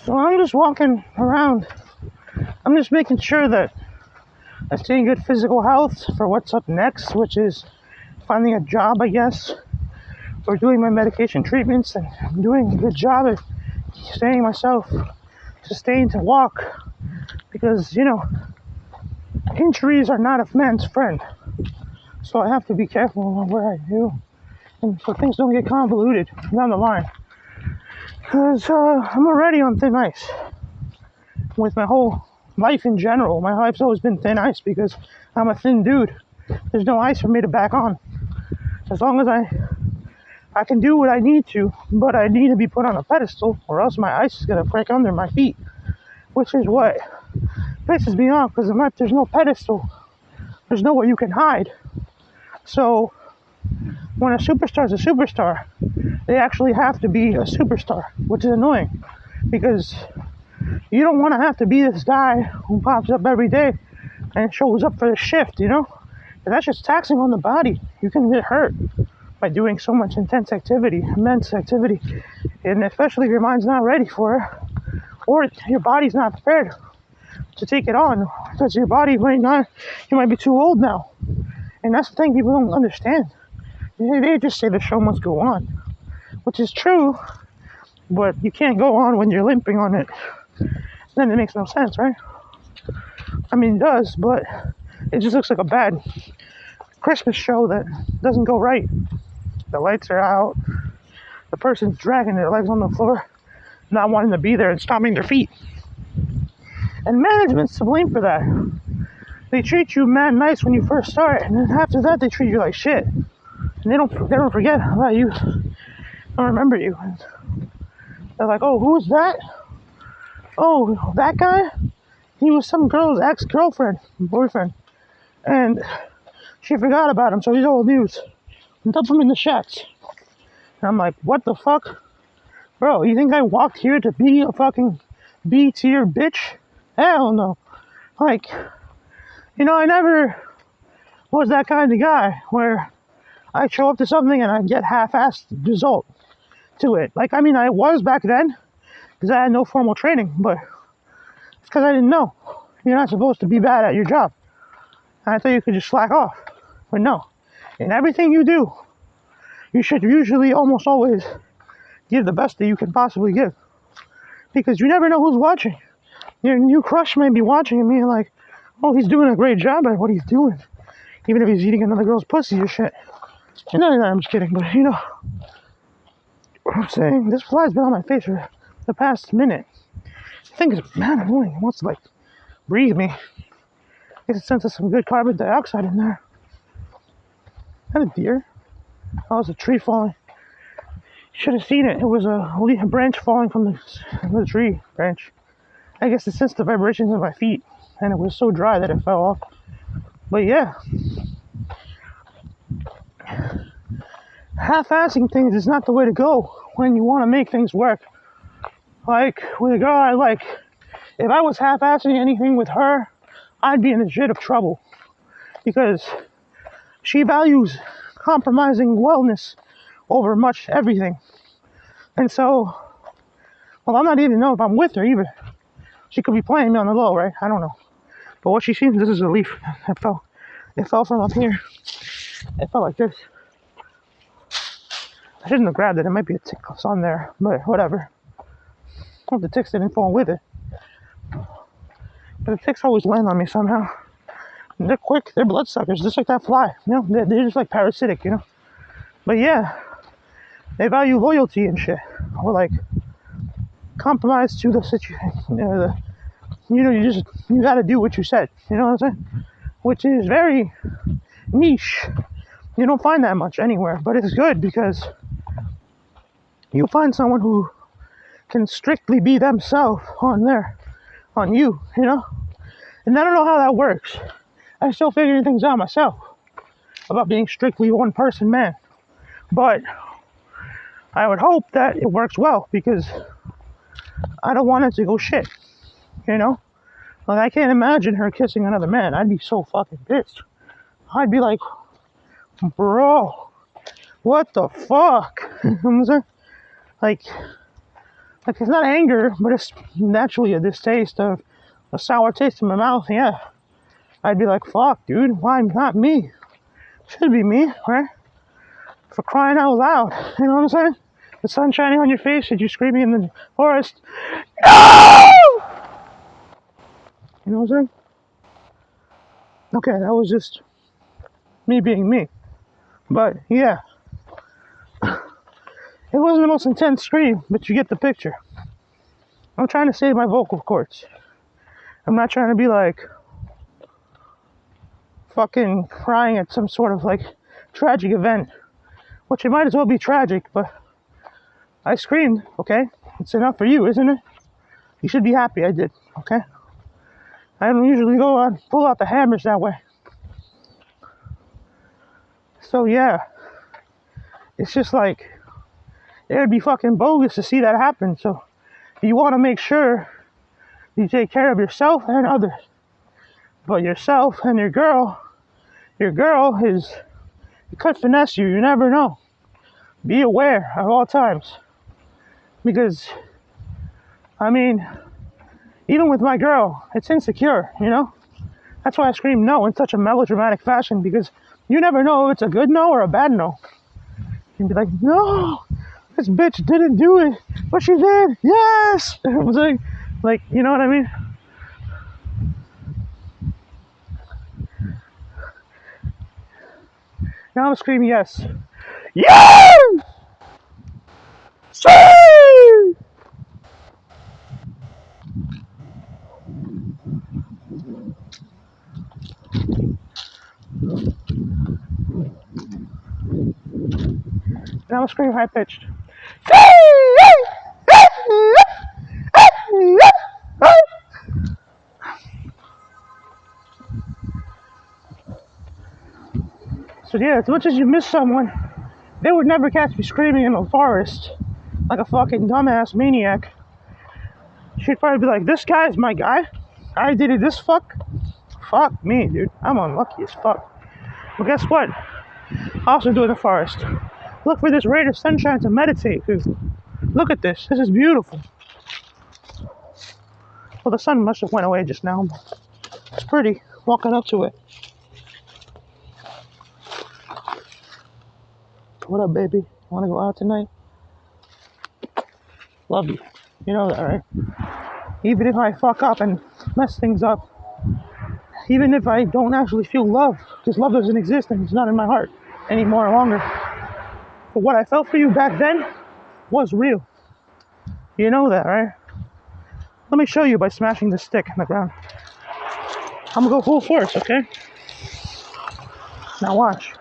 So I'm just walking around. I'm just making sure that I stay in good physical health for what's up next, which is finding a job, I guess, or doing my medication treatments, and I'm doing a good job at staying myself sustained to walk because, injuries are not a man's friend. So I have to be careful on where I do and so things don't get convoluted down the line. Because I'm already on thin ice with my whole life in general. My life's always been thin ice because I'm a thin dude. There's no ice for me to back on. As long as I can do what I need to, but I need to be put on a pedestal or else my ice is going to break under my feet, which is what pisses me off because if there's no pedestal, there's nowhere you can hide. So when a superstar is a superstar, they actually have to be a superstar, which is annoying because you don't want to have to be this guy who pops up every day and shows up for the shift, That's just taxing on the body. You can get hurt by doing so much immense activity, and especially if your mind's not ready for it, or your body's not prepared to take it on, because your body you might be too old now. And that's the thing people don't understand. They just say the show must go on, which is true, but you can't go on when you're limping on it. Then it makes no sense, right? I mean, it does, but it just looks like a bad Christmas show that doesn't go right. The lights are out, the person's dragging their legs on the floor, not wanting to be there and stomping their feet. And management's to blame for that. They treat you mad nice when you first start, and then after that they treat you like shit. And they don't forget about you. They don't remember you. And they're like, oh, who's that? Oh, that guy? He was some girl's ex-girlfriend, boyfriend. And she forgot about him, so he's old news. And dump him in the shacks. And I'm like, what the fuck? Bro, you think I walked here to be a fucking B-tier bitch? Hell no. Like, I never was that kind of guy where I show up to something and I get half-assed result to it. Like, I mean, I was back then because I had no formal training, but it's because I didn't know. You're not supposed to be bad at your job. And I thought you could just slack off. But no. In everything you do, you should usually almost always give the best that you can possibly give. Because you never know who's watching. Your new crush may be watching and being like, oh, he's doing a great job at what he's doing. Even if he's eating another girl's pussy or shit. No, I'm just kidding. But what I'm saying, this fly's been on my face for the past minute. I think it's mad annoying. It wants to breathe me. Get a sense of some good carbon dioxide in there. Is that a deer? Oh, it was a tree falling. You should have seen it. It was a branch falling from the tree branch. I guess it sensed the vibrations of my feet, and it was so dry that it fell off. But yeah, half-assing things is not the way to go when you want to make things work. Like, with a girl I like, if I was half-assing anything with her, I'd be in a shit of trouble. Because she values compromising wellness over much everything. And so, well, I'm not even know if I'm with her either. She could be playing me on the low, right? I don't know. But what she sees, this is a leaf that fell. It fell from up here. It fell like this. I shouldn't have grabbed it. It might be a tick on there, but whatever. Well, the ticks didn't fall with it. But the ticks always land on me somehow. And they're quick. They're bloodsuckers, just like that fly. They're just like parasitic, But yeah, they value loyalty and shit. Or compromise to the situation. You gotta do what you said. You know what I'm saying? Which is very niche. You don't find that much anywhere, but it's good because you find someone who can strictly be themselves on you, And I don't know how that works. I'm still figuring things out myself about being strictly one person man. But I would hope that it works well because I don't want it to go shit, I can't imagine her kissing another man. I'd be so fucking pissed. I'd be like, bro, what the fuck? You know what I'm saying? Like, Like, it's not anger, but it's naturally a distaste of a sour taste in my mouth. Yeah, I'd be like, fuck, dude, why not me? Should be me, right? For crying out loud, you know what I'm saying? The sun shining on your face and you screaming in the forest, no! You know what I'm saying? Okay, that was just me being me. But yeah, it wasn't the most intense scream, but you get the picture. I'm trying to save my vocal cords. I'm not trying to be like fucking crying at some sort of like tragic event, which it might as well be tragic, but I screamed, okay? It's enough for you, isn't it? You should be happy I did, okay? I don't usually go out and pull out the hammers that way. So yeah, it's just like, it would be fucking bogus to see that happen. So you want to make sure you take care of yourself and others. But yourself and your girl is, it could finesse you, you never know. Be aware at all times. Because, I mean, even with my girl, it's insecure, you know? That's why I scream no in such a melodramatic fashion, because you never know if it's a good no or a bad no. You can be like, no, this bitch didn't do it, but she did, yes! I'm saying, like, you know what I mean? Now I'm screaming yes. Yes! See! Now I'm screaming high pitched. So yeah, as much as you miss someone, they would never catch me screaming in a forest like a fucking dumbass maniac. She'd probably be like, this guy's my guy. I did it this fuck. Fuck me, dude. I'm unlucky as fuck. But guess what? I also do it in the forest. Look for this ray of sunshine to meditate, because look at this. This is beautiful. Well, the sun must have went away just now. It's pretty walking up to it. What up, baby? Want to go out tonight? Love you. You know that, right? Even if I fuck up and mess things up, even if I don't actually feel love, because love doesn't exist and it's not in my heart anymore longer. But what I felt for you back then was real. You know that, right? Let me show you by smashing this stick in the ground. I'm gonna go full force, okay? Now watch.